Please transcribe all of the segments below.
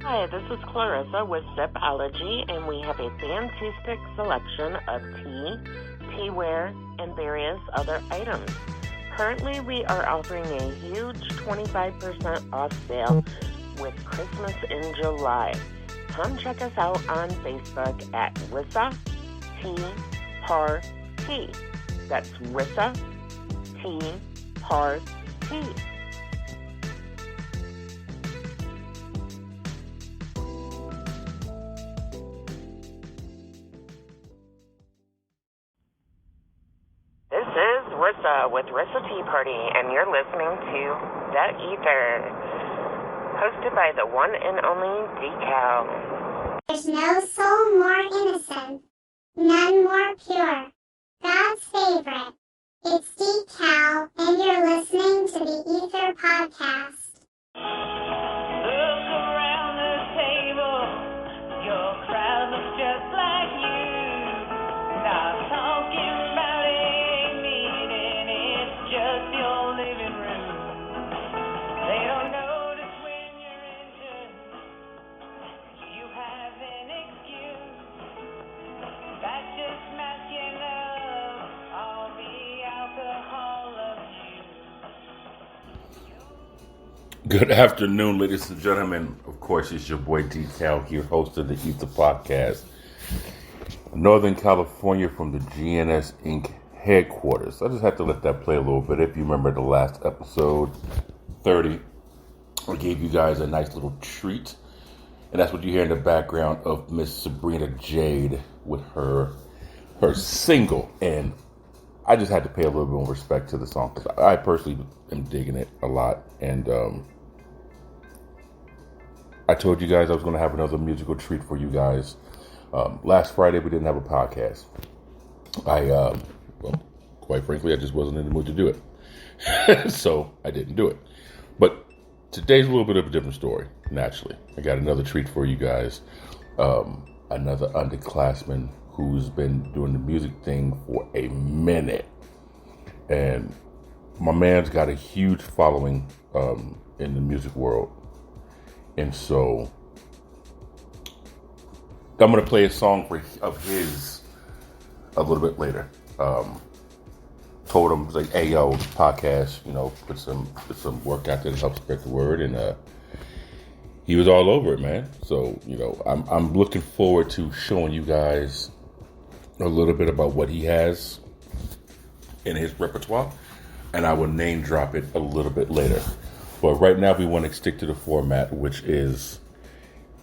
Hi, this is Clarissa with Zipology, and we have a fantastic selection of tea-wear, and various other items. Currently, we are offering a huge 25% off sale with Christmas in July. Come check us out on Facebook at Rissa E.I.T.H.R. That's Rissa E.I.T.H.R. This is Rissa with Rissa Tea Party, and you're listening to The E.I.T.H.R, hosted by the one and only Decal. There's no soul more innocent, none more pure. God's favorite. It's Decal, and you're listening to the E.I.T.H.R podcast. Look around the table, your crowd looks just like you. Not talking about a meeting, it's just your living room. They don't notice when you're injured, you have an excuse. That's just masking up all the alcohol of you. Good afternoon, ladies and gentlemen. Of course, it's your boy Decal here, host of the E.I.T.H.R podcast. Northern California from the GNS Inc. headquarters. I just had to let that play a little bit. If you remember the last episode, 30, I gave you guys a nice little treat. And that's what you hear in the background of Miss Sabrina Jade with her single. And I just had to pay a little bit more respect to the song because I personally am digging it a lot. And I told you guys I was going to have another musical treat for you guys. Last Friday, we didn't have a podcast. Well, quite frankly, I just wasn't in the mood to do it. So I didn't do it. But today's a little bit of a different story, naturally. I got another treat for you guys. Another underclassman who's been doing the music thing for a minute. And my man's got a huge following in the music world. And so I'm going to play a song of his a little bit later. Told him, like, hey, yo, podcast, put some work out there to help spread the word. And he was all over it, man. So, I'm looking forward to showing you guys a little bit about what he has in his repertoire. And I will name drop it a little bit later. But right now we want to stick to the format, which is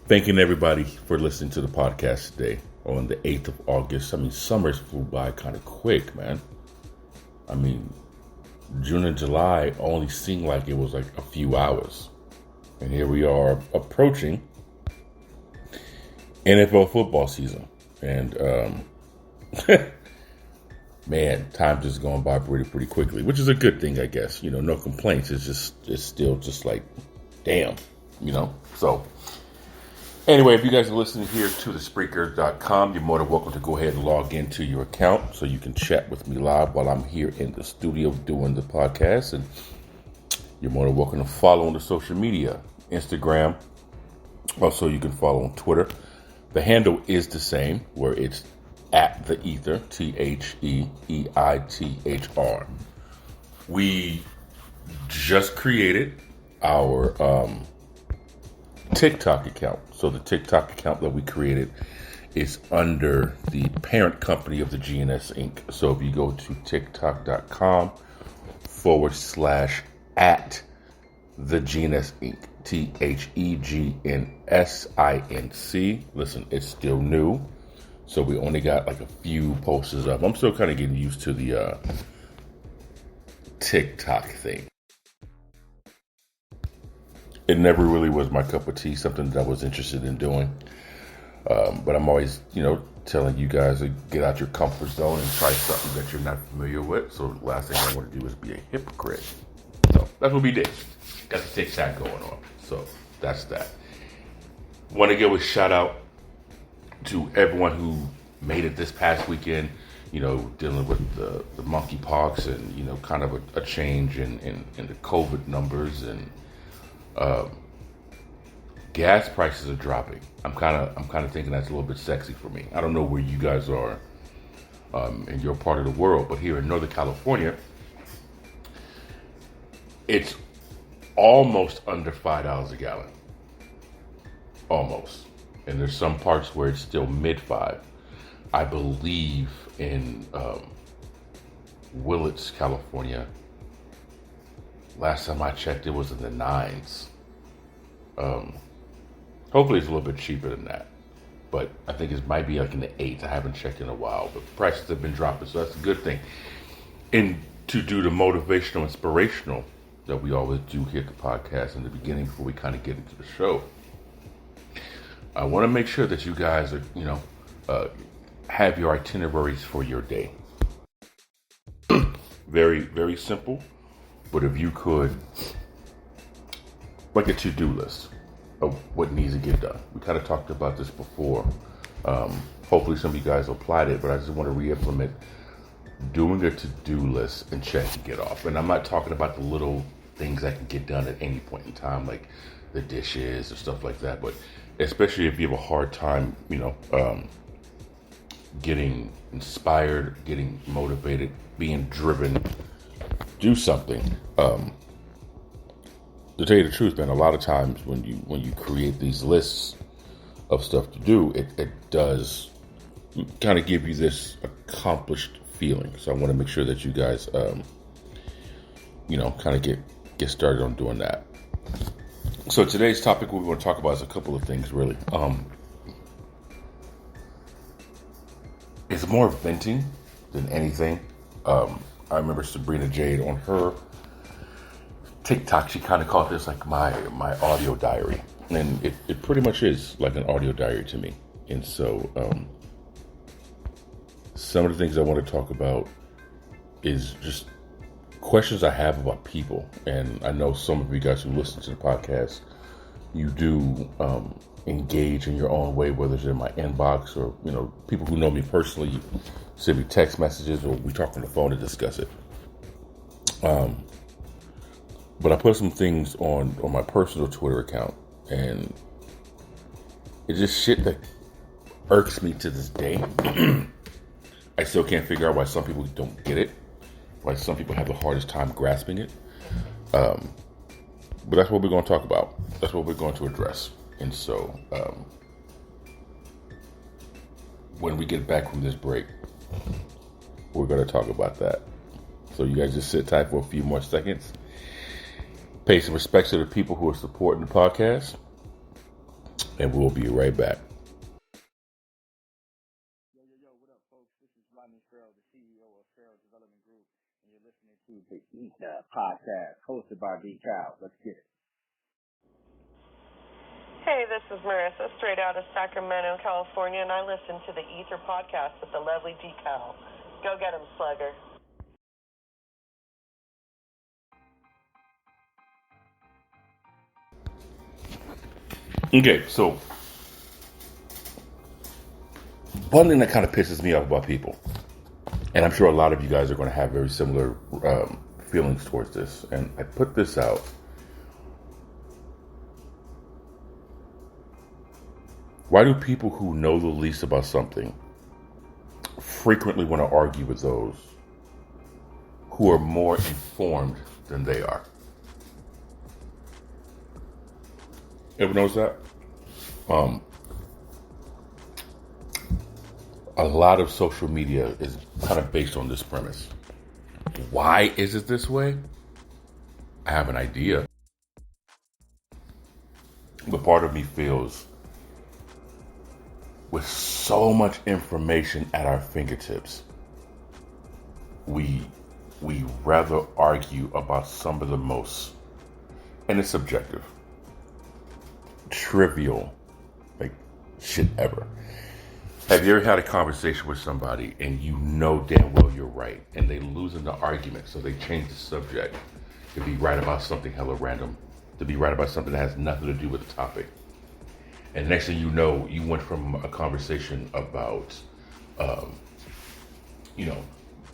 thanking everybody for listening to the podcast today on the 8th of August. I mean, summers flew by kind of quick, man. I mean, June and July only seemed like it was like a few hours. And here we are approaching NFL football season. And, man, time just going by pretty quickly, which is a good thing, I guess. No complaints. It's still just like, damn, So, anyway, if you guys are listening here to the Spreaker.com, you're more than welcome to go ahead and log into your account so you can chat with me live while I'm here in the studio doing the podcast. And you're more than welcome to follow on the social media, Instagram. Also, you can follow on Twitter. The handle is the same, where it's at the E.I.T.H.R, THEEITHR. We just created our TikTok account. So the TikTok account that we created is under the parent company of the GNS Inc. So if you go to tiktok.com /at the GNS Inc. THEGNSINC. Listen, it's still new. So we only got like a few posters up. I'm still kind of getting used to the TikTok thing. It never really was my cup of tea, something that I was interested in doing. But I'm always, telling you guys to get out your comfort zone and try something that you're not familiar with. So the last thing I want to do is be a hypocrite. So that's what we did. Got the TikTok going on. So that's that. Want to give a shout out to everyone who made it this past weekend, dealing with the monkeypox and, kind of a change in the COVID numbers. And gas prices are dropping. I'm kind of thinking that's a little bit sexy for me. I don't know where you guys are in your part of the world, but here in Northern California, it's almost under $5 a gallon. Almost. And there's some parts where it's still mid-5. I believe in Willits, California. Last time I checked, it was in the 9s. Hopefully it's a little bit cheaper than that. But I think it might be like in the 8s. I haven't checked in a while. But prices have been dropping, so that's a good thing. And to do the motivational, inspirational that we always do here at the podcast in the beginning before we kind of get into the show, I want to make sure that you guys are, have your itineraries for your day. Very, very simple. But if you could, like a to-do list of what needs to get done. We kind of talked about this before. Hopefully some of you guys applied it, but I just want to re-implement doing a to-do list and check and get off. And I'm not talking about the little things that can get done at any point in time, like the dishes or stuff like that, but especially if you have a hard time, getting inspired, getting motivated, being driven, do something. To tell you the truth, man, a lot of times when you create these lists of stuff to do, it does kind of give you this accomplished feeling. So I want to make sure that you guys, kind of get started on doing that. So today's topic, what we want to talk about is a couple of things, really. It's more venting than anything. I remember Sabrina Jade on her TikTok, she kind of called this like my audio diary. And it pretty much is like an audio diary to me. And so some of the things I want to talk about is just questions I have about people. And I know some of you guys who listen to the podcast, you do engage in your own way, whether it's in my inbox or, people who know me personally, you send me text messages or we talk on the phone to discuss it. But I put some things on my personal Twitter account, and it's just shit that irks me to this day. I still can't figure out why some people don't get it, why some people have the hardest time grasping it. But that's what we're going to talk about. That's what we're going to address. And so when we get back from this break, we're going to talk about that. So you guys just sit tight for a few more seconds. Pay some respect to the people who are supporting the podcast, and we'll be right back. Yo, what up, folks? This is Rodney Farrell, the CEO of Farrell Development Group, and you're listening to the E.I.T.H.R podcast, hosted by E.I.T.H.R. Let's get it. Hey, this is Marissa, straight out of Sacramento, California, and I listen to the E.I.T.H.R podcast with the lovely decal. Go get him, Slugger. Okay, so one thing that kind of pisses me off about people, and I'm sure a lot of you guys are going to have very similar feelings towards this, and I put this out. Why do people who know the least about something frequently want to argue with those who are more informed than they are? Ever notice that? A lot of social media is kind of based on this premise. Why is it this way? I have an idea. But part of me feels with so much information at our fingertips, we rather argue about some of the most, and it's subjective, trivial, like, shit ever. Have you ever had a conversation with somebody and you know damn well you're right, and they lose in the argument, so they change the subject to be right about something hella random, to be right about something that has nothing to do with the topic? And next thing you know, you went from a conversation about,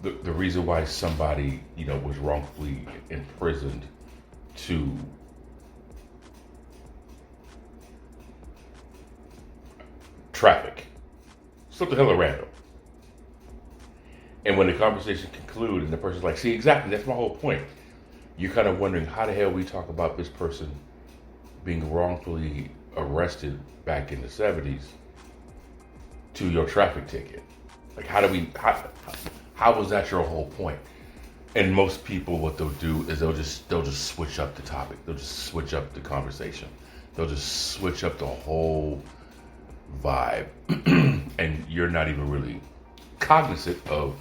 the reason why somebody, was wrongfully imprisoned to traffic. Something hella random. And when the conversation concludes and the person's like, see, exactly, that's my whole point. You're kind of wondering how the hell we talk about this person being wrongfully arrested back in the 70s to your traffic ticket. Like, how was that your whole point? And most people, what they'll do is they'll just switch up the topic. They'll just switch up the conversation. They'll just switch up the whole vibe. And you're not even really cognizant of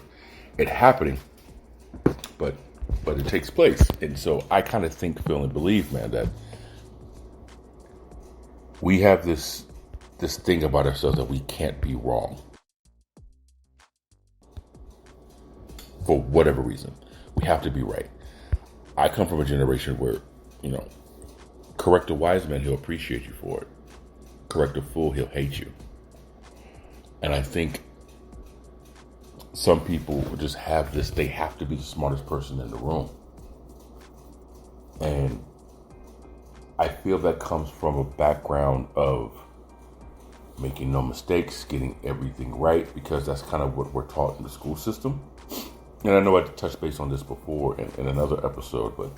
it happening. But it takes place. And so I kind of think, feel, and believe, man, that we have this thing about ourselves that we can't be wrong. For whatever reason. We have to be right. I come from a generation where, correct a wise man, he'll appreciate you for it. Correct a fool, he'll hate you. And I think some people just have this, they have to be the smartest person in the room. And I feel that comes from a background of making no mistakes, getting everything right, because that's kind of what we're taught in the school system. And I know I touched base on this before in another episode, but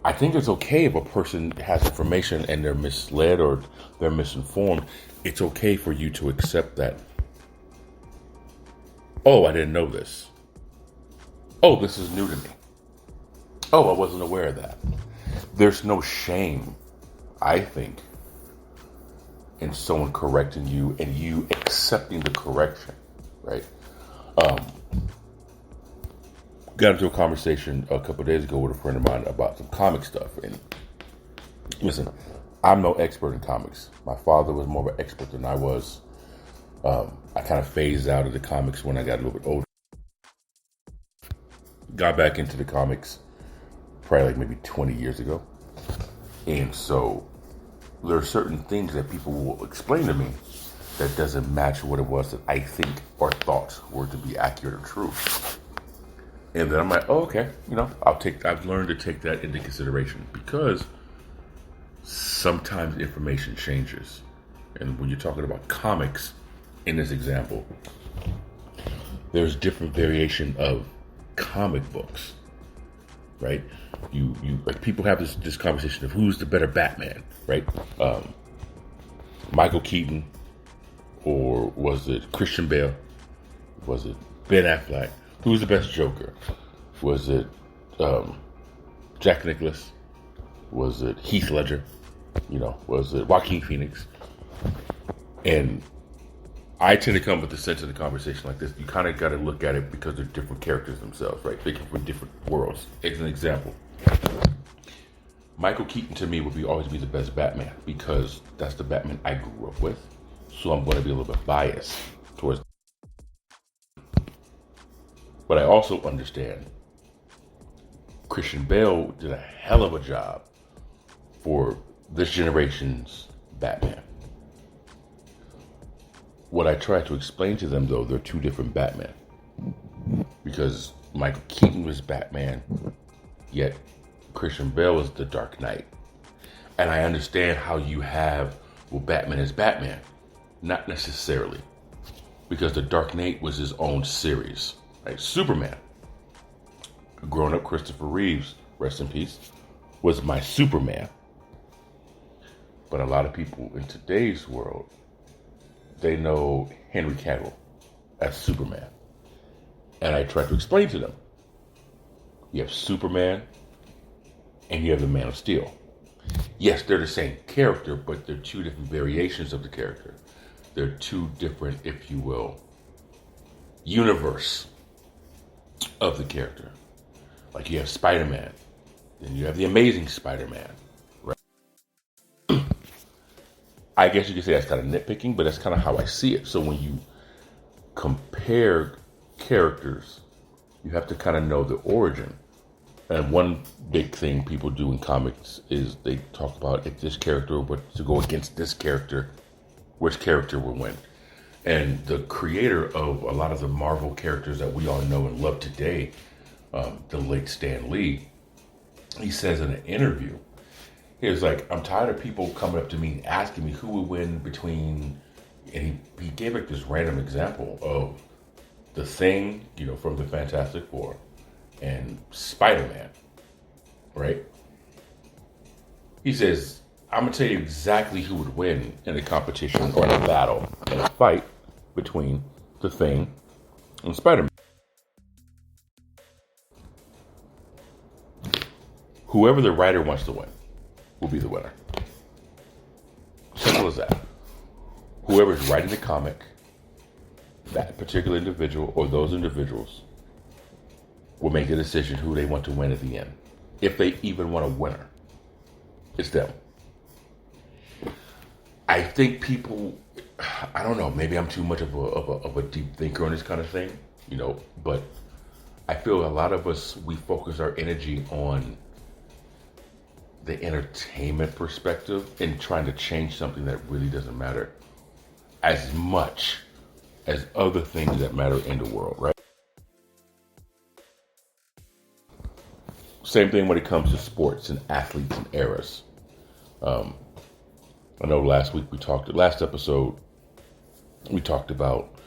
I think it's okay if a person has information and they're misled or they're misinformed. It's okay for you to accept that. Oh, I didn't know this. Oh, this is new to me. Oh, I wasn't aware of that. There's no shame, I think, in someone correcting you and you accepting the correction, right? Got into a conversation a couple of days ago with a friend of mine about some comic stuff. And listen, I'm no expert in comics. My father was more of an expert than I was. I kind of phased out of the comics when I got a little bit older. Got back into the comics probably like maybe 20 years ago. And so there are certain things that people will explain to me that doesn't match what it was that I think or thought were to be accurate or true. And then I'm like, oh, okay, I've learned to take that into consideration because sometimes information changes. And when you're talking about comics, in this example, there's different variation of comic books, right? You like people have this conversation of who's the better Batman, right? Michael Keaton, or was it Christian Bale? Was it Ben Affleck? Who's the best Joker? Was it Jack Nicklaus? Was it Heath Ledger? Was it Joaquin Phoenix? And I tend to come with the sense of the conversation like this. You kind of got to look at it because they're different characters themselves, right? They come from different worlds. As an example, Michael Keaton to me would always be the best Batman because that's the Batman I grew up with. So I'm going to be a little bit biased towards. But I also understand Christian Bale did a hell of a job for this generation's Batman. What I try to explain to them, though, they're two different Batman. Because Michael Keaton was Batman, yet Christian Bale was the Dark Knight. And I understand how you have, Batman is Batman. Not necessarily. Because the Dark Knight was his own series. Right? Superman. Growing up, Christopher Reeves, rest in peace, was my Superman. But a lot of people in today's world, they know Henry Cavill as Superman. And I try to explain to them. You have Superman and you have the Man of Steel. Yes, they're the same character, but they're two different variations of the character. They're two different, if you will, universe of the character. Like you have Spider-Man, then you have the Amazing Spider-Man, right? I guess you could say that's kind of nitpicking, but that's kind of how I see it. So when you compare characters, you have to kind of know the origin. And one big thing people do in comics is they talk about if this character were to go against this character, which character will win. And the creator of a lot of the Marvel characters that we all know and love today, the late Stan Lee, he says in an interview, he was like, I'm tired of people coming up to me and asking me who would win between he gave like this random example of the Thing, from the Fantastic Four, and Spider-Man, right? He says, I'm going to tell you exactly who would win in a competition or in a battle, in a fight between the Thing and Spider-Man. Whoever the writer wants to win will be the winner. Simple as that. Whoever's writing the comic, that particular individual or those individuals will make the decision who they want to win at the end. If they even want a winner, it's them. I think people, I don't know, maybe I'm too much of a deep thinker on this kind of thing, but I feel a lot of us, we focus our energy on the entertainment perspective and trying to change something that really doesn't matter as much as other things that matter in the world, right? Same thing when it comes to sports and athletes and eras. I know last episode, we talked about,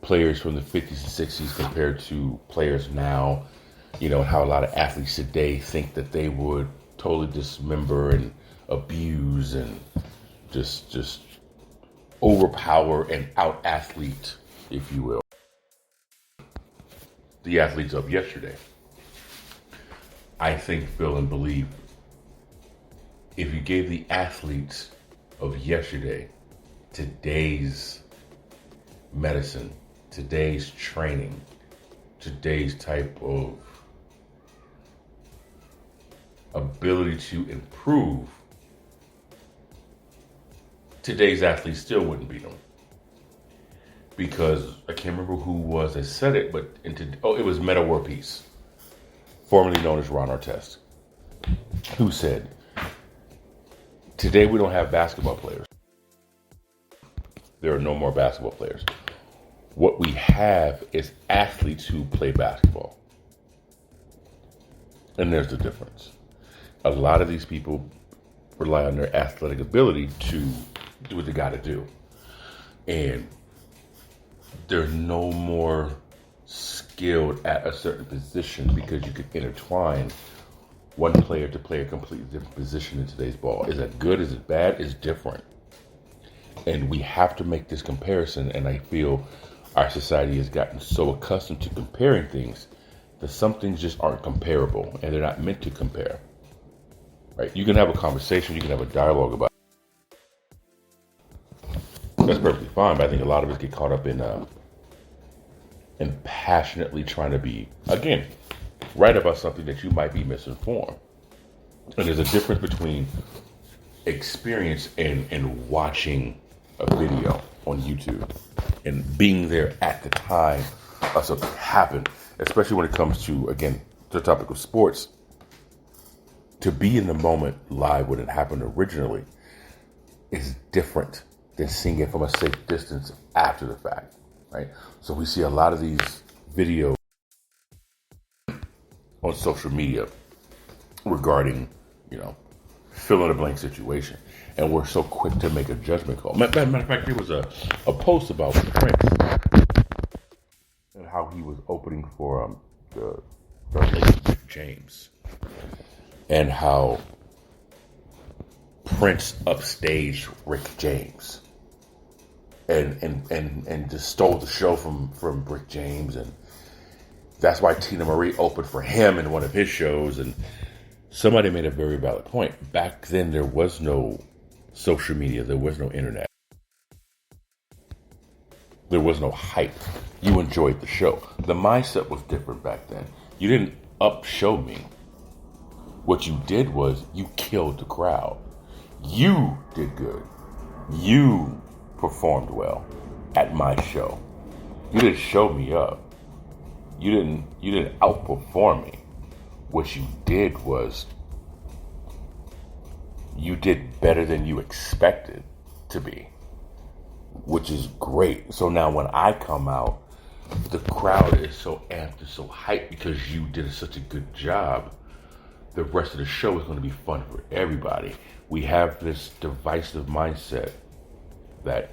players from the 50s and 60s compared to players now, and how a lot of athletes today think that they would totally dismember and abuse and just overpower and out-athlete, if you will, the athletes of yesterday. I think, feel, and believe if you gave the athletes of yesterday today's medicine, today's training, today's type of ability to improve, today's athletes still wouldn't beat them. Because I can't remember who was that said it, but it was Meta World Peace, formerly known as Ron Artest, who said, today we don't have basketball players. There are no more basketball players. What we have is athletes who play basketball. And there's the difference. A lot of these people rely on their athletic ability to do what they got to do. And they're no more skilled at a certain position because you could intertwine one player to play a completely different position in today's ball. Is that good? Is it bad? It's different. And we have to make this comparison. And I feel our society has gotten so accustomed to comparing things that some things just aren't comparable and they're not meant to compare. Right? You can have a conversation, you can have a dialogue about it. That's perfectly fine, but I think a lot of us get caught up in passionately trying to be, again, right about something that you might be misinformed. And there's a difference between experience and watching a video on YouTube and being there at the time of something happened, especially when it comes to, again, the topic of sports. To be in the moment live when it happened originally is different than seeing it from a safe distance after the fact, right? So we see a lot of these videos on social media regarding, fill in the blank situation. And we're so quick to make a judgment call. Matter of fact, there was a post about Prince and how he was opening for the late Rick James. And how Prince upstaged Rick James. And just stole the show from Rick James. And that's why Tina Marie opened for him in one of his shows. And somebody made a very valid point. Back then, there was no social media. There was no internet. There was no hype. You enjoyed the show. The mindset was different back then. You didn't up-show me. What you did was you killed the crowd. You did good. You performed well at my show. You didn't show me up. You didn't outperform me. What you did was you did better than you expected to be, which is great. So now when I come out, the crowd is so amped and so hyped because you did such a good job. The rest of the show is going to be fun for everybody. We have this divisive mindset that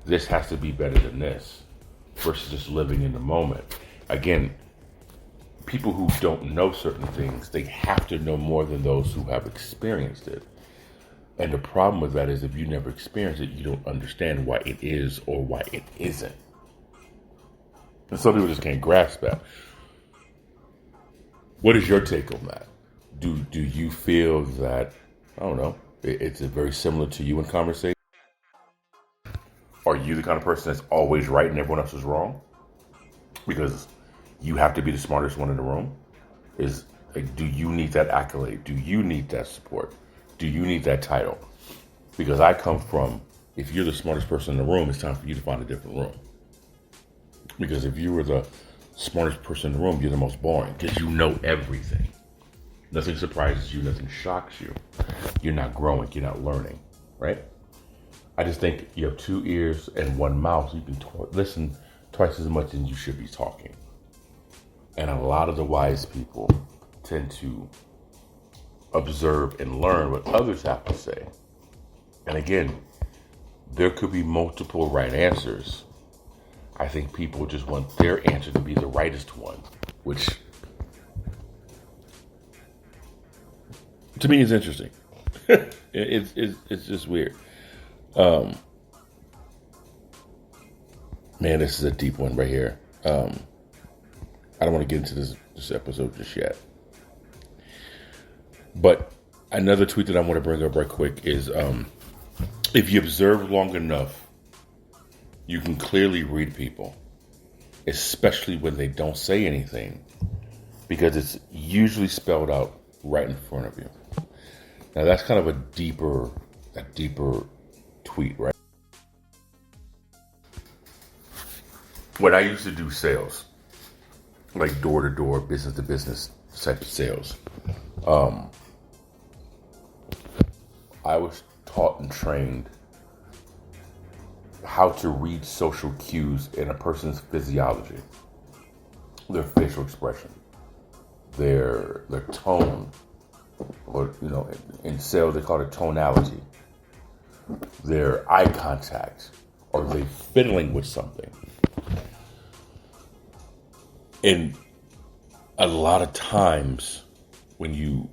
this has to be better than this versus just living in the moment. Again, people who don't know certain things, they have to know more than those who have experienced it. And the problem with that is if you never experienced it, you don't understand why it is or why it isn't. And some people just can't grasp that. What is your take on that? Do you feel that, I don't know, it's very similar to you in conversation? Are you the kind of person that's always right and everyone else is wrong? Because you have to be the smartest one in the room? Is like, do you need that accolade? Do you need that support? Do you need that title? Because I come from, if you're the smartest person in the room, it's time for you to find a different room. Because if you were the smartest person in the room, you're the most boring because you know everything. Nothing surprises you, nothing shocks you. You're not growing, you're not learning, right? I just think you have 2 ears and 1 mouth, so you can listen twice as much as you should be talking. And a lot of the wise people tend to observe and learn what others have to say. And again, there could be multiple right answers. I think people just want their answer to be the rightest one, which to me is interesting. It's just weird. Man, this is a deep one right here. I don't want to get into this episode just yet. But another tweet that I want to bring up right quick is if you observe long enough, you can clearly read people, especially when they don't say anything, because it's usually spelled out right in front of you. Now that's kind of a deeper tweet, right? When I used to do sales, like door-to-door, business-to-business type of sales, I was taught and trained how to read social cues in a person's physiology, their facial expression, their tone, or in sales they call it tonality, their eye contact, or they fiddling with something. And a lot of times when you're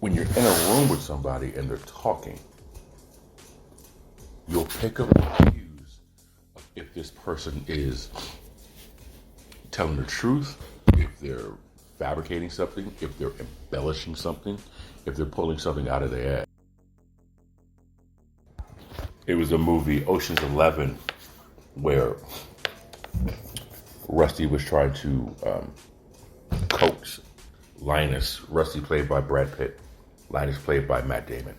in a room with somebody and they're talking, you'll pick up cues of if this person is telling the truth, if they're fabricating something, if they're embellishing something, if they're pulling something out of their ass. It was a movie, Ocean's 11, where Rusty was trying to coax Linus. Rusty played by Brad Pitt. Linus played by Matt Damon.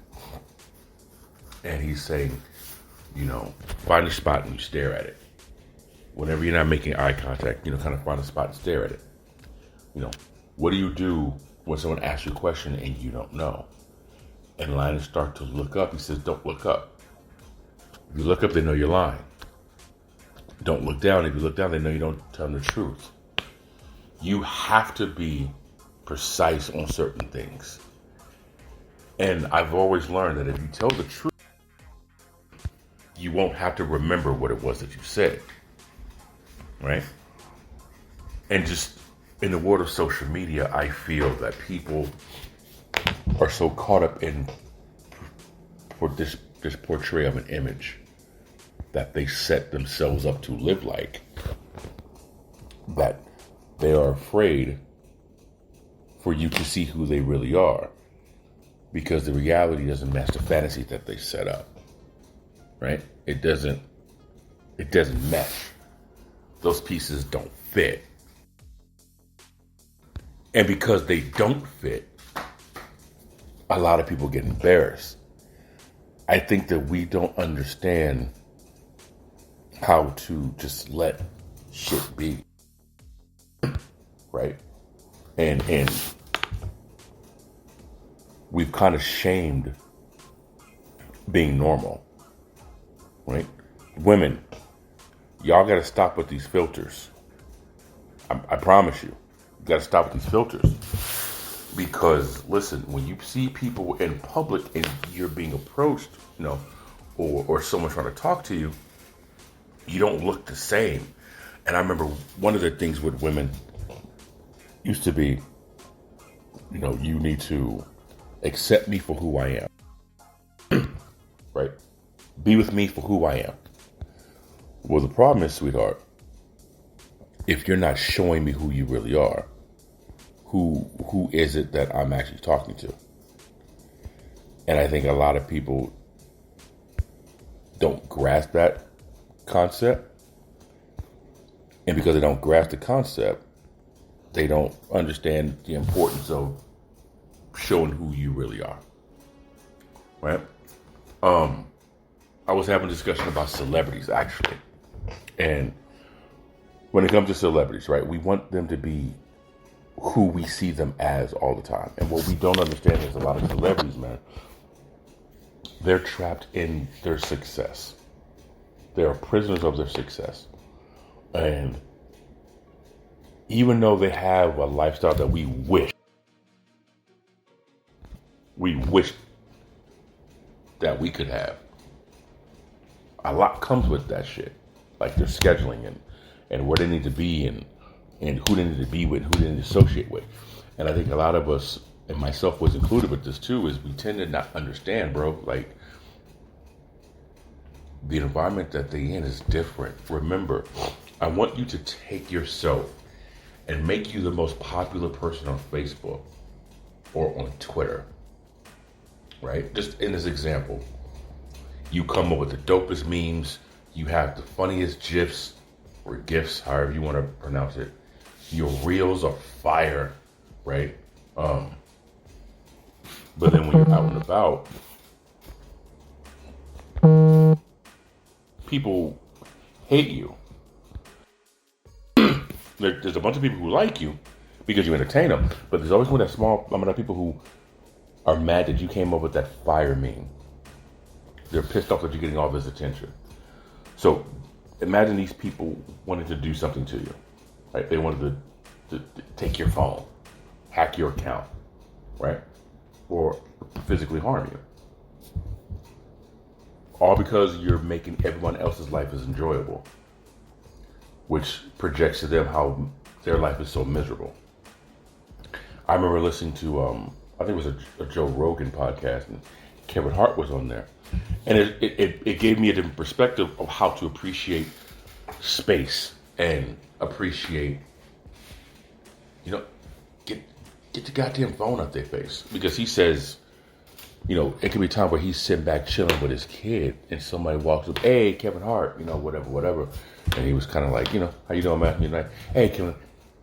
And he's saying, find a spot and you stare at it. Whenever you're not making eye contact, kind of find a spot and stare at it. What do you do when someone asks you a question and you don't know? And Linus starts to look up. He says, don't look up. If you look up, they know you're lying. Don't look down. If you look down, they know you don't tell them the truth. You have to be precise on certain things. And I've always learned that if you tell the truth, you won't have to remember what it was that you said. Right? And just in the world of social media, I feel that people are so caught up in this portrayal of an image that they set themselves up to live like, that they are afraid for you to see who they really are, because the reality doesn't match the fantasy that they set up. Right? It doesn't mesh. Those pieces don't fit. And because they don't fit, a lot of people get embarrassed. I think that we don't understand how to just let shit be. Right? And we've kind of shamed being normal. Right? Women, y'all got to stop with these filters. I promise you. You got to stop with these filters. Because listen, when you see people in public and you're being approached, or someone trying to talk to you, you don't look the same. And I remember one of the things with women used to be, you need to accept me for who I am, right? Be with me for who I am. Well, the problem is, sweetheart, if you're not showing me who you really are, who is it that I'm actually talking to? And I think a lot of people don't grasp that concept. And because they don't grasp the concept, they don't understand the importance of showing who you really are. Right? I was having a discussion about celebrities, actually. And when it comes to celebrities, right, we want them to be who we see them as all the time. And what we don't understand is a lot of celebrities, man, they're trapped in their success. They are prisoners of their success. And even though they have a lifestyle that we wish that we could have, a lot comes with that shit. Like their scheduling and where they need to be and who they need to be with, who they need to associate with. And I think a lot of us, and myself was included with this too, is we tend to not understand, bro, like the environment that they in is different. Remember, I want you to take yourself and make you the most popular person on Facebook or on Twitter, right? Just in this example, you come up with the dopest memes, you have the funniest GIFs or GIFs, however you want to pronounce it. Your reels are fire, right? But then when you're out and about, people hate you. There's a bunch of people who like you because you entertain them, but there's always one that small amount of people who are mad that you came up with that fire meme. They're pissed off that you're getting all this attention. So imagine these people wanted to do something to you, right? They wanted to take your phone, hack your account, right? Or physically harm you. All because you're making everyone else's life as enjoyable, which projects to them how their life is so miserable. I remember listening to, I think it was a Joe Rogan podcast, and Kevin Hart was on there. And it gave me a different perspective of how to appreciate space and appreciate, get the goddamn phone out their face. Because he says, it could be a time where he's sitting back chilling with his kid and somebody walks up, hey, Kevin Hart, whatever. And he was kind of like, how you doing, man? You're like, hey, can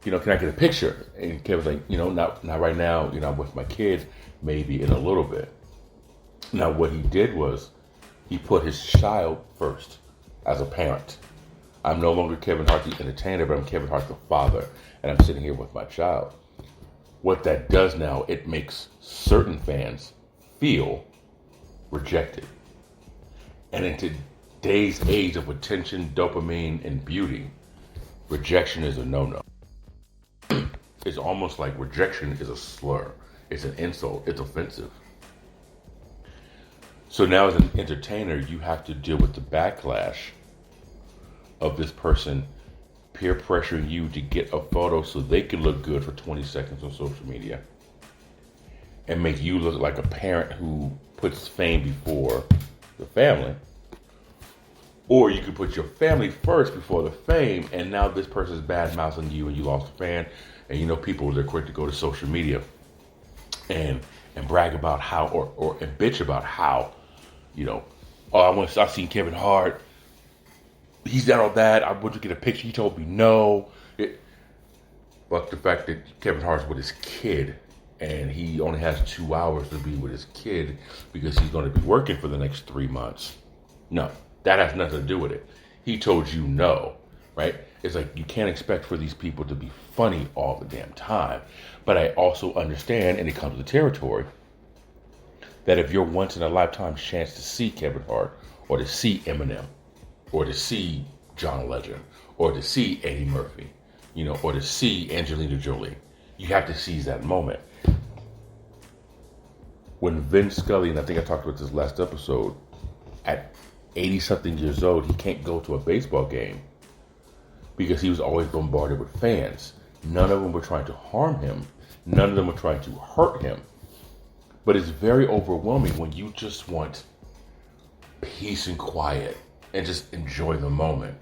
I get a picture? And Kevin's like, not right now. I'm with my kids, maybe in a little bit. Now, what he did was he put his child first as a parent. I'm no longer Kevin Hart the entertainer, but I'm Kevin Hart the father, and I'm sitting here with my child. What that does now, it makes certain fans feel rejected. And in today's age of attention, dopamine, and beauty, rejection is a no-no. It's almost like rejection is a slur. It's an insult. It's offensive. So now as an entertainer, you have to deal with the backlash of this person peer pressuring you to get a photo so they can look good for 20 seconds on social media and make you look like a parent who puts fame before the family. Or you could put your family first before the fame, and now this person's bad mouthing you and you lost a fan. And people, they're quick to go to social media and brag about how, or and bitch about how, I seen Kevin Hart. He's done all that. I went to get a picture. He told me no. But the fact that Kevin Hart's with his kid and he only has 2 hours to be with his kid because he's going to be working for the next 3 months. No, that has nothing to do with it. He told you no, right? It's like you can't expect for these people to be funny all the damn time. But I also understand, and it comes with the territory, that if you're once in a lifetime chance to see Kevin Hart or to see Eminem or to see John Legend or to see Eddie Murphy, or to see Angelina Jolie, you have to seize that moment. when Vince Scully, and I think I talked about this last episode, at 80-something years old, he can't go to a baseball game because he was always bombarded with fans. None of them were trying to harm him. None of them were trying to hurt him. But it's very overwhelming when you just want peace and quiet and just enjoy the moment.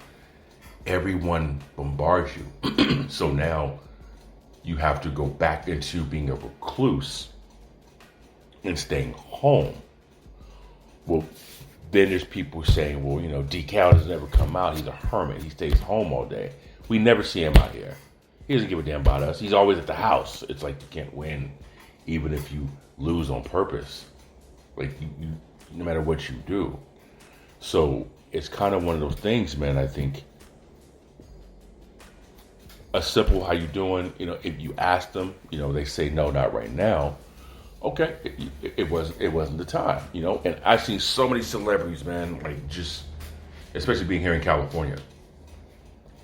Everyone bombards you. So now you have to go back into being a recluse and staying home. Well, then there's people saying, well, D.Cal doesn't ever come out. He's a hermit. He stays home all day. We never see him out here. He doesn't give a damn about us. He's always at the house. It's like you can't win even if you lose on purpose. Like, you no matter what you do. So it's kind of one of those things, man. I think a simple "how you doing?" If you ask them, they say no, not right now. Okay, it wasn't the time, And I've seen so many celebrities, man, like just, especially being here in California,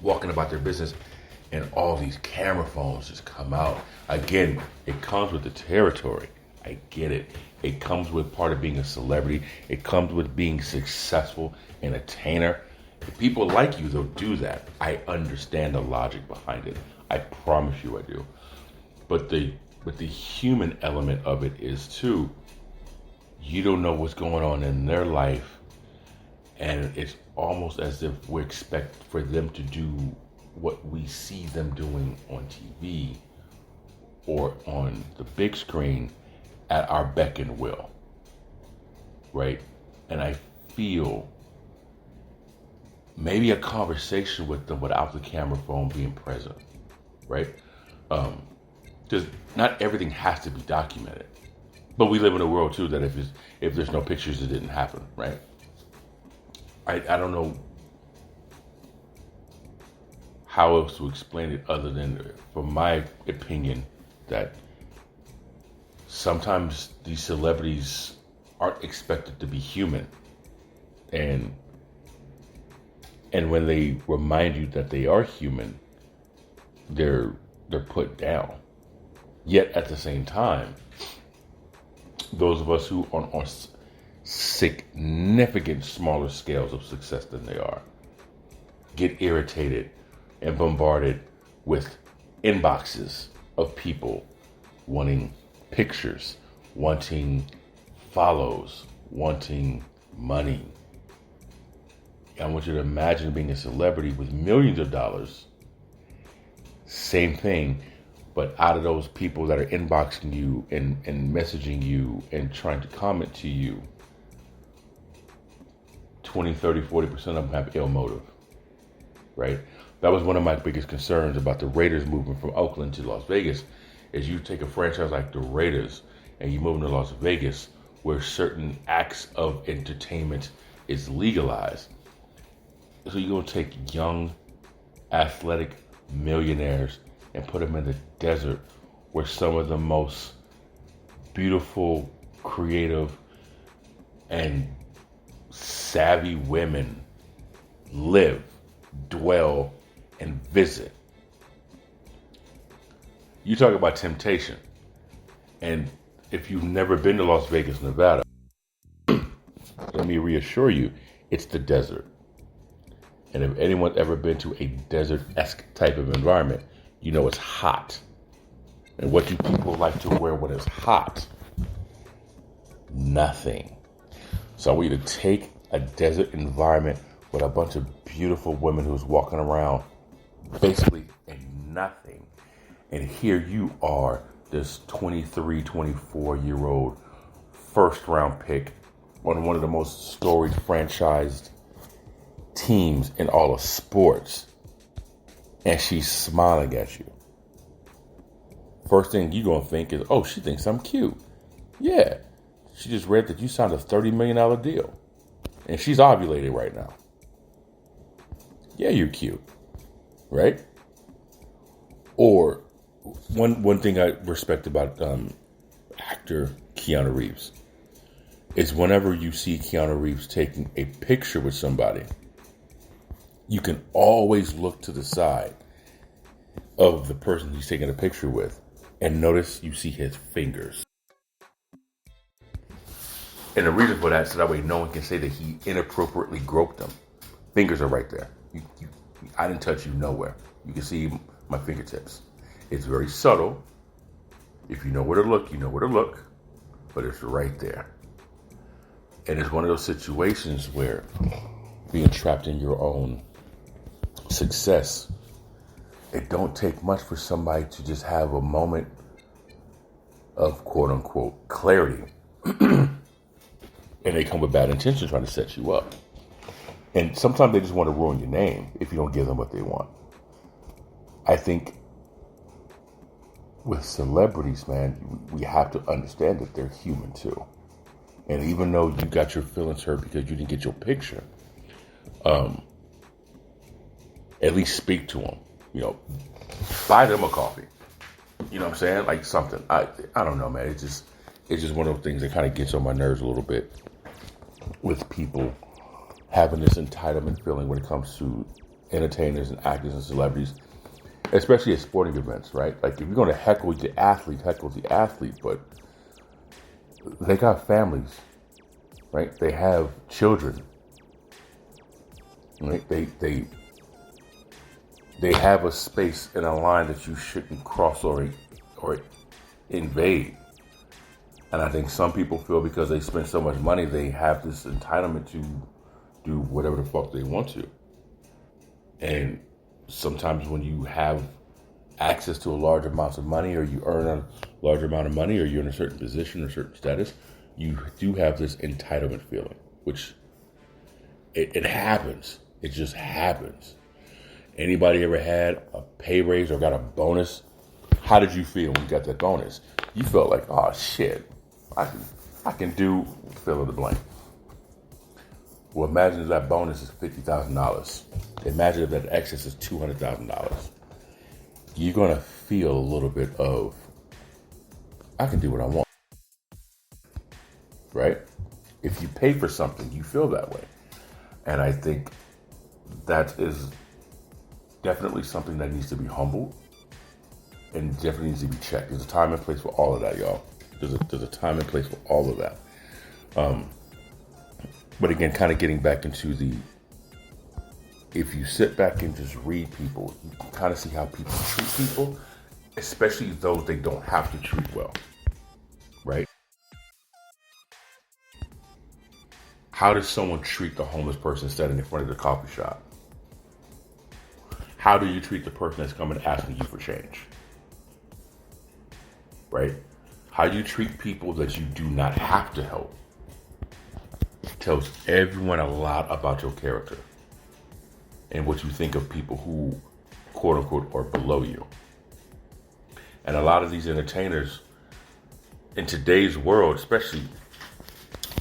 walking about their business, and all these camera phones just come out. Again, it comes with the territory. I get it. It comes with part of being a celebrity. It comes with being successful, an entertainer. If people like you, they'll do that. I understand the logic behind it. I promise you I do. But the human element of it is too, you don't know what's going on in their life, and it's almost as if we expect for them to do what we see them doing on TV or on the big screen at our beck and will, right? And I feel maybe a conversation with them without the camera phone being present, right? Because not everything has to be documented. But we live in a world too that if there's no pictures, it didn't happen, right? I don't know how else to explain it other than, from my opinion, that sometimes these celebrities aren't expected to be human. And when they remind you that they are human, they're put down. Yet at the same time, those of us who are on significant smaller scales of success than they are get irritated and bombarded with inboxes of people wanting pictures, wanting follows, wanting money. I want you to imagine being a celebrity with millions of dollars. Same thing, but out of those people that are inboxing you and messaging you and trying to comment to you, 20, 30, 40% of them have ill motive, right? That was one of my biggest concerns about the Raiders moving from Oakland to Las Vegas, is you take a franchise like the Raiders and you move them to Las Vegas where certain acts of entertainment is legalized. So you're going to take young, athletic millionaires and put them in the desert where some of the most beautiful, creative, and savvy women live, dwell, and visit. You talk about temptation. And if you've never been to Las Vegas, Nevada, let me reassure you, it's the desert. And if anyone's ever been to a desert-esque type of environment, you know it's hot. And what do people like to wear when it's hot? Nothing. So I want you to take a desert environment with a bunch of beautiful women who's walking around basically in nothing. And here you are, this 23, 24-year-old first-round pick on one of the most storied franchised teams in all of sports, and she's smiling at you. First thing you're going to think is, oh, she thinks I'm cute. Yeah, she just read that you signed a $30 million deal, and she's ovulating right now. Yeah, you're cute, right? Or one thing I respect about actor Keanu Reeves is whenever you see Keanu Reeves taking a picture with somebody, you can always look to the side of the person he's taking a picture with and notice you see his fingers. And the reason for that is so that way no one can say that he inappropriately groped them. Fingers are right there. I didn't touch you nowhere. You can see my fingertips. It's very subtle. If you know where to look, you know where to look. But it's right there. And it's one of those situations where being trapped in your own success, it don't take much for somebody to just have a moment of quote unquote clarity. And they come with bad intentions trying to set you up. And sometimes they just want to ruin your name if you don't give them what they want. I think with celebrities, man, we have to understand that they're human too. And even though you got your feelings hurt because you didn't get your picture, at least speak to them. You know, buy them a coffee. You know what I'm saying? Like something. I don't know, man. It's just one of those things that kind of gets on my nerves a little bit with people having this entitlement feeling when it comes to entertainers and actors and celebrities, especially at sporting events, right? Like if you're going to heckle the athlete, but they got families, right? They have children, right? They have a space and a line that you shouldn't cross or invade. And I think some people feel because they spend so much money, they have this entitlement to do whatever the fuck they want to. And sometimes when you have access to a large amount of money, or you earn a large amount of money, or you're in a certain position or certain status, you do have this entitlement feeling, which it happens. It just happens. Anybody ever had a pay raise or got a bonus? How did you feel when you got that bonus? You felt like, oh shit, I can do fill in the blank. Well, imagine if that bonus is $50,000. Imagine if that excess is $200,000. You're gonna feel a little bit of, I can do what I want, right? If you pay for something, you feel that way, and I think that is definitely something that needs to be humbled and definitely needs to be checked. There's a time and place for all of that, y'all. There's a time and place for all of that. But again, kind of getting back into if you sit back and just read people, you can kind of see how people treat people, especially those they don't have to treat well, right? How does someone treat the homeless person standing in front of the coffee shop? How do you treat the person that's coming asking you for change? Right? How you treat people that you do not have to help tells everyone a lot about your character and what you think of people who, quote unquote, are below you. And a lot of these entertainers in today's world, especially,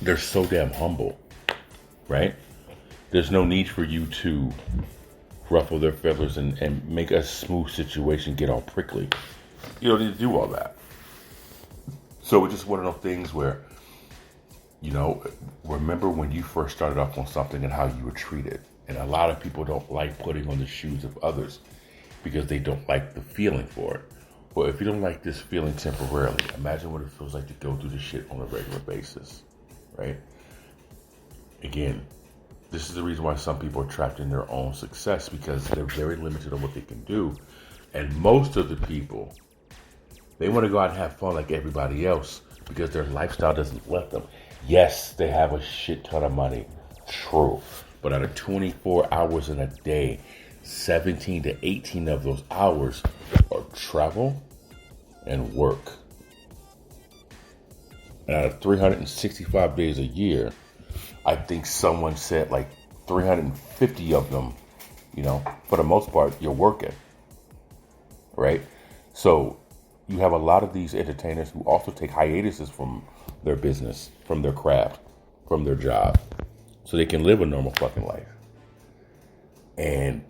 they're so damn humble, right? There's no need for you to ruffle their feathers and make a smooth situation get all prickly. You don't need to do all that. So it's just one of those things where, you know, remember when you first started off on something and how you were treated. And a lot of people don't like putting on the shoes of others because they don't like the feeling for it. Well, if you don't like this feeling temporarily, imagine what it feels like to go through this shit on a regular basis, right? Again, this is the reason why some people are trapped in their own success, because they're very limited on what they can do. And most of the people, they want to go out and have fun like everybody else because their lifestyle doesn't let them. Yes, they have a shit ton of money. True. But out of 24 hours in a day, 17 to 18 of those hours are travel and work. And out of 365 days a year, I think someone said like 350 of them, you know, for the most part, you're working, right? So you have a lot of these entertainers who also take hiatuses from their business, from their craft, from their job, so they can live a normal fucking life. And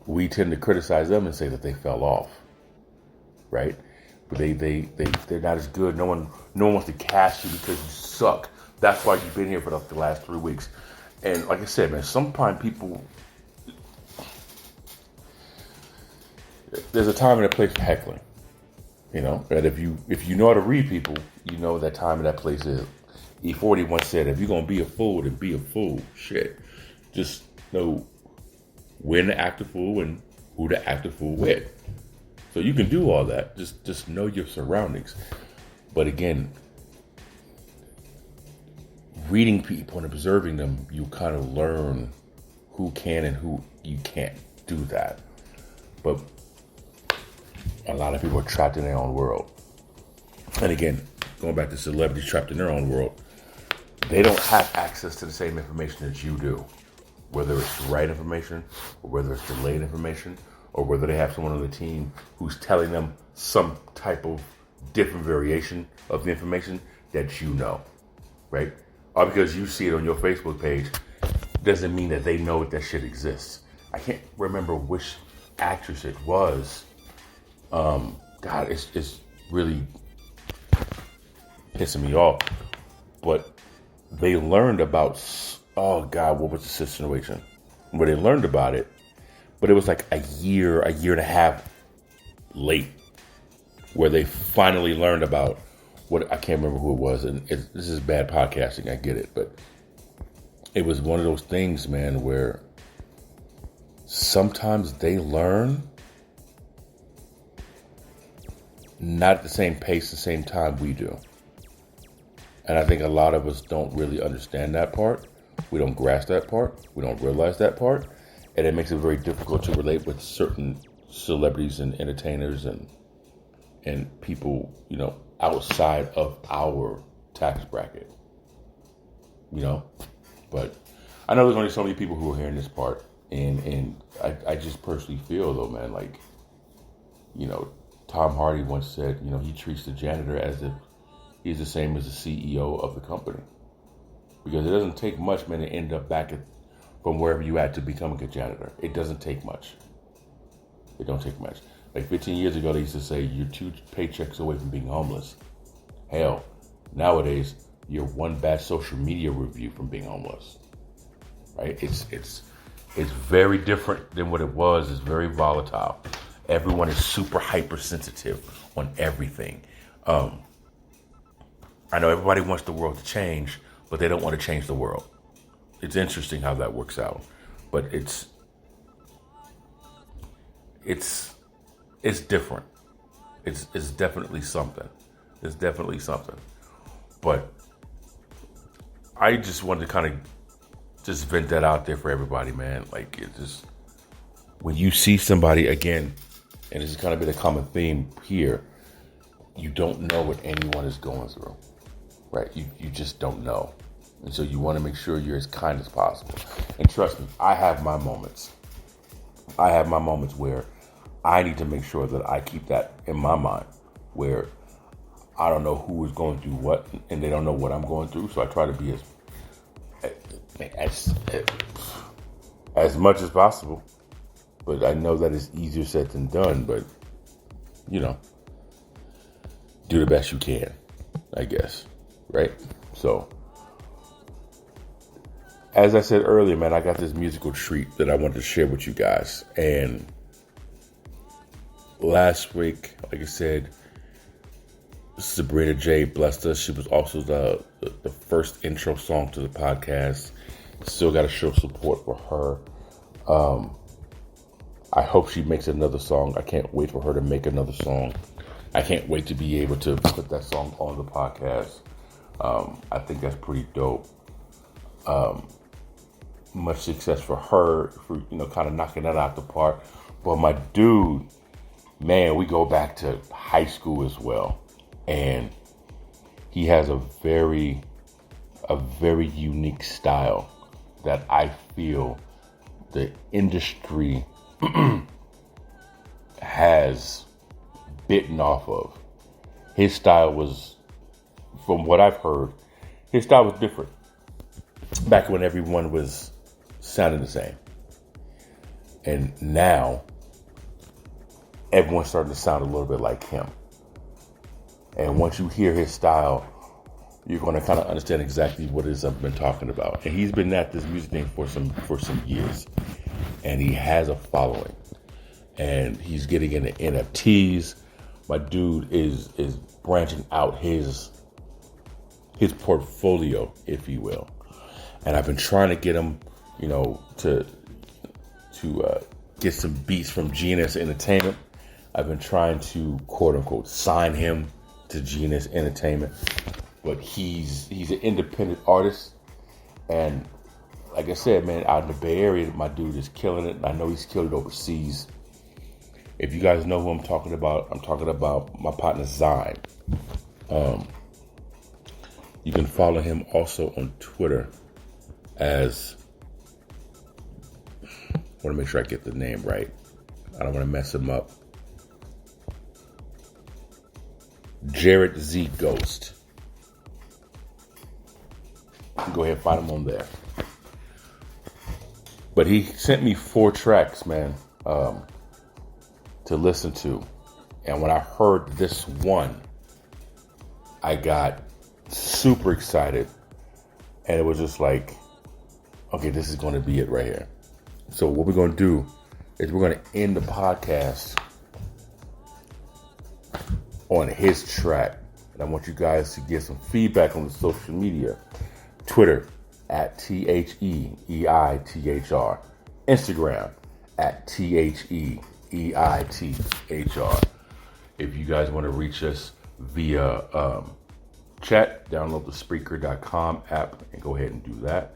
we tend to criticize them and say that they fell off, right? But they're not as good. No one wants to cast you because you suck. That's why you've been here for the last 3 weeks. And like I said, man, sometimes people, there's a time and a place for heckling, You know, and if you know how to read people, you know that time and that place is. E.I.T.H.R once said, if you're going to be a fool, then be a fool. Shit. Just know when to act a fool and who to act a fool with. So you can do all that. Just know your surroundings. But again, reading people and observing them, you kind of learn who can and who you can't do that. But a lot of people are trapped in their own world. And again, going back to celebrities trapped in their own world, they don't have access to the same information that you do. Whether it's the right information, or whether it's delayed information, or whether they have someone on the team who's telling them some type of different variation of the information that you know, right? Or because you see it on your Facebook page, doesn't mean that they know that shit exists. I can't remember which actress it was. God, it's really pissing me off. But they learned about, oh God, what was the situation? Where they learned about it, but it was like a year and a half late, where they finally learned about what, I can't remember who it was, and this is bad podcasting, I get it, but it was one of those things, man, where sometimes they learn not at the same pace, the same time we do. And I think a lot of us don't really understand that part. We don't grasp that part. We don't realize that part. And it makes it very difficult to relate with certain celebrities and entertainers and people, you know, outside of our tax bracket. You know? But I know there's only so many people who are hearing this part. And I just personally feel, though, man, like, you know, Tom Hardy once said, you know, he treats the janitor as if he's the same as the CEO of the company. Because it doesn't take much, man, to end up back from wherever you at to becoming a janitor. It doesn't take much. It don't take much. Like 15 years ago, they used to say you're 2 paychecks away from being homeless. Hell, nowadays, you're one bad social media review from being homeless. Right? It's very different than what it was. It's very volatile. Everyone is super hypersensitive on everything. I know everybody wants the world to change, but they don't want to change the world. It's interesting how that works out, but it's different. It's definitely something. It's definitely something. But I just wanted to kind of just vent that out there for everybody, man. Like, it just, when you see somebody, again, and this is kind of been a common theme here, you don't know what anyone is going through, right? You just don't know. And so you want to make sure you're as kind as possible. And trust me, I have my moments. I have my moments where I need to make sure that I keep that in my mind, where I don't know who is going through what, and they don't know what I'm going through. So I try to be as much as possible. But I know that it's easier said than done. But, you know, do the best you can, I guess. Right? So, as I said earlier, man, I got this musical treat that I wanted to share with you guys. And last week, like I said, Sabrina J blessed us. She was also the first intro song to the podcast. Still got to show support for her. I hope she makes another song. I can't wait for her to make another song. I can't wait to be able to put that song on the podcast. I think that's pretty dope. Much success for her for, you know, kind of knocking that out the park. But my dude, man, we go back to high school as well. And he has a very unique style that I feel the industry has bitten off of. His style was, from what I've heard, his style was different back when everyone was sounding the same. And now everyone's starting to sound a little bit like him. And once you hear his style, you're going to kind of understand exactly what it is I've been talking about. And he's been at this music thing for some years. And he has a following. And he's getting into NFTs. my dude is branching out his portfolio, if you will. And I've been trying to get him, to get some beats from GNS Entertainment. I've been trying to, quote unquote, sign him to GNS Entertainment. But he's an independent artist. And like I said, man, out in the Bay Area, my dude is killing it. I know he's killed it overseas. If you guys know who I'm talking about my partner Zyme. You can follow him also on Twitter as, I want to make sure I get the name right. I don't want to mess him up. Jared Z Ghost. You can go ahead and find him on there. But he sent me 4 tracks, man, to listen to. And when I heard this one, I got super excited. And it was just like, okay, this is going to be it right here. So what we're going to do is we're going to end the podcast on his track. And I want you guys to get some feedback on the social media. Twitter at E.I.TH.R. Instagram at E.I.TH.R. If you guys want to reach us via chat, download the Spreaker.com app and go ahead and do that.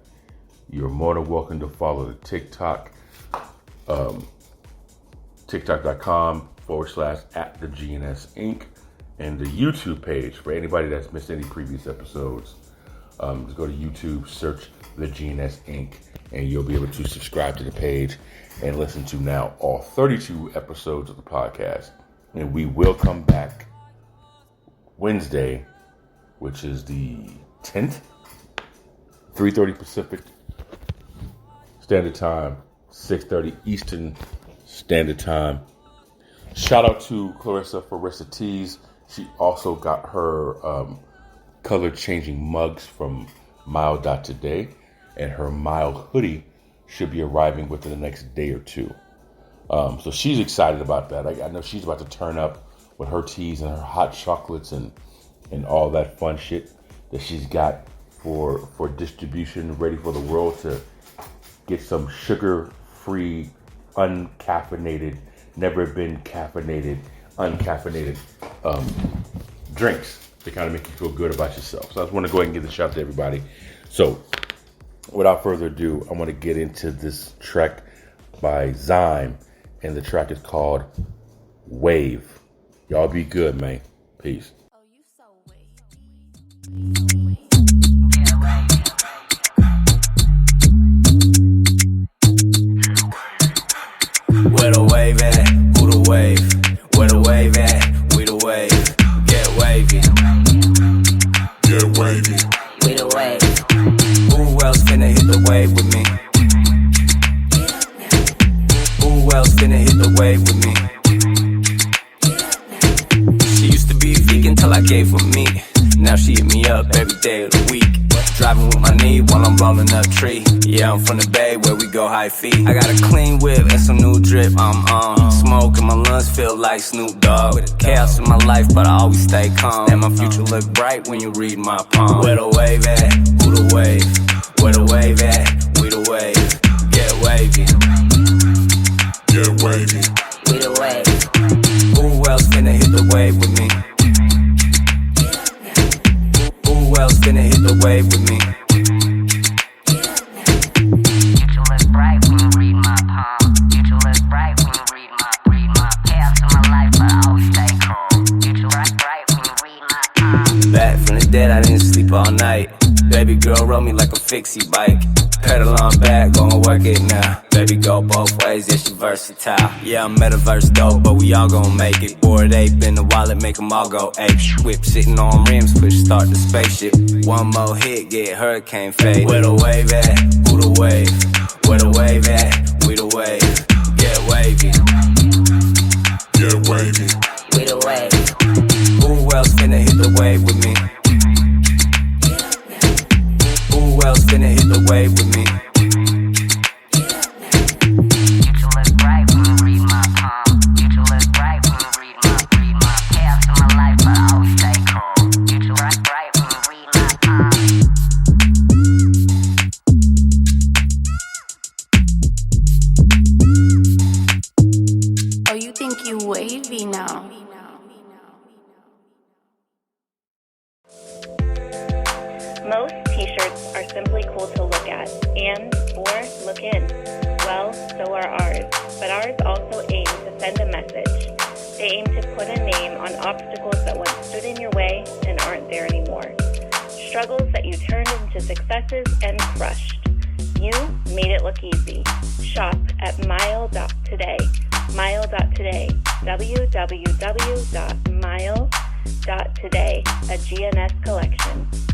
You're more than welcome to follow the TikTok, TikTok.com/@the-GNS Inc. and the YouTube page for anybody that's missed any previous episodes. Just go to YouTube, search the GNS Inc., and you'll be able to subscribe to the page and listen to now all 32 episodes of the podcast. And we will come back Wednesday, which is the 10th, 3:30 Pacific Standard Time, 6:30 Eastern Standard Time. Shout out to Clarissa Farissa Tees. She also got her color changing mugs from Mile.Today, and her Mile hoodie should be arriving within the next day or two. So she's excited about that. I know she's about to turn up with her teas and her hot chocolates and all that fun shit that she's got for distribution, ready for the world to get some sugar-free, uncaffeinated, never been caffeinated, uncaffeinated drinks to kind of make you feel good about yourself. So I just want to go ahead and give the shout out to everybody. So without further ado, I want to get into this track by Zyme, and the track is called Wave. Y'all be good, man. Peace. Oh, you so wave. Where the wave at? Who the wave? Where the wave at? We the wave. Get wavy. Get wavy. We the wave. Who else finna hit the wave with me? Who else finna hit the wave with me? She used to be vegan till I gave her meat. Now she hit me up every day of the week. Driving with my knee while I'm rolling up tree. Yeah, I'm from the Bay where we go high feet. I got a clean whip and some new drip. I'm smoke and my lungs feel like Snoop Dogg. Chaos in my life, but I always stay calm. And my future look bright when you read my palm. Where the wave at? Who the wave? Where the wave at? We the wave. Get wavy. Get wavy. We the wave. Who else finna hit the wave with me? Who else finna hit the wave with me? Future look bright when you read my palm. Future look bright when you read my chaos in my life, but I always stay calm. Future look bright when you read my palm. Back from the dead, I didn't sleep all night. Baby girl rode me like a fixie bike. Pedal on back, gon' work it now. Baby go both ways, yeah, she versatile. Yeah, I'm metaverse dope, but we all gon' make it. Bored ape in the wallet, make them all go ape. Whip sitting on rims, push start the spaceship. One more hit, get hurricane fade. Where the wave at? Who the wave? Where the wave at? We the wave. Get wavy. Get wavy. We the wave. Who else finna hit the wave with me? Who else finna hit the wave with me? Future look bright when you read my palm. Future look bright when you read my chaos think you wavy now. Most t-shirts are simply cool to look at or look in. Well, so are ours. But ours also aim to send a message. They aim to put a name on obstacles that once stood in your way and aren't there anymore. Struggles that you turned into successes and crushed. You made it look easy. Shop at mile.today. Mile.today. www.mile.today. A GNS collection.